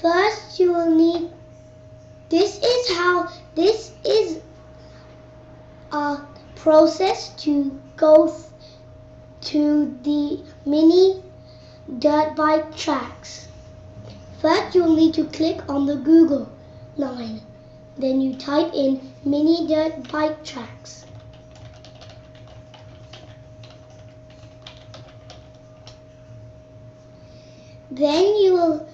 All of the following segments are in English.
First you will need, this is a process to go to the mini dirt bike tracks. First you will need to click on the Google line. Then you type in mini dirt bike tracks. Then you will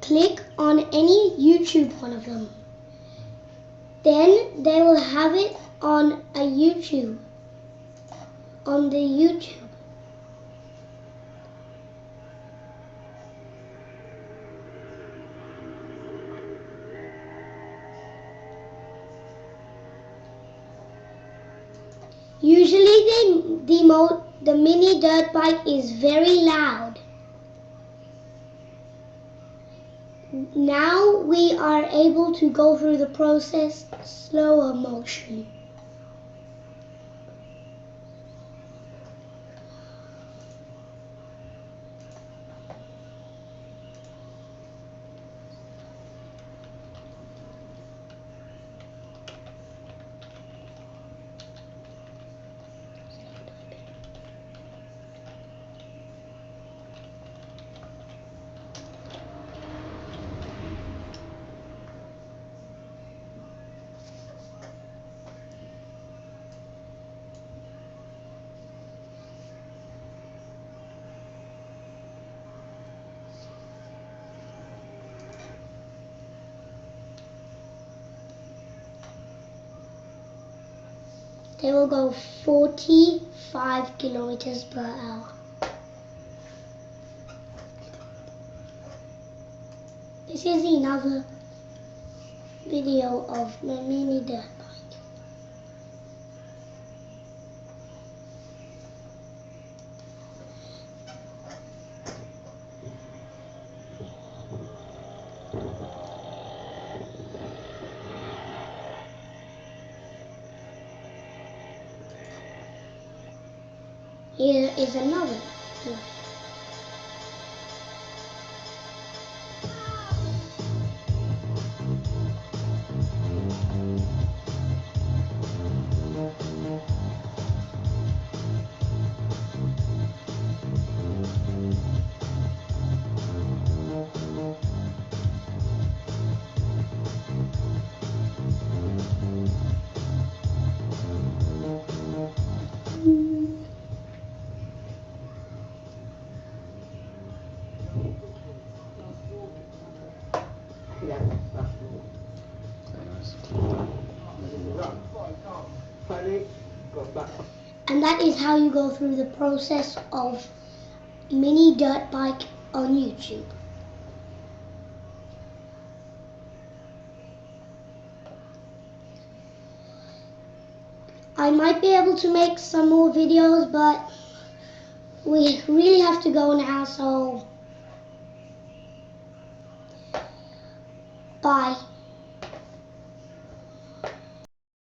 click on any YouTube one of them. Then they will have it on the YouTube. Usually the mini dirt bike is very loud. Now we are able to go through the process slower motion. They will go 45 kilometers per hour. This is another video of my mini dirt bike. Here is another. And that is how you go through the process of mini dirt bike on YouTube. I might be able to make some more videos, but we really have to go now, so bye.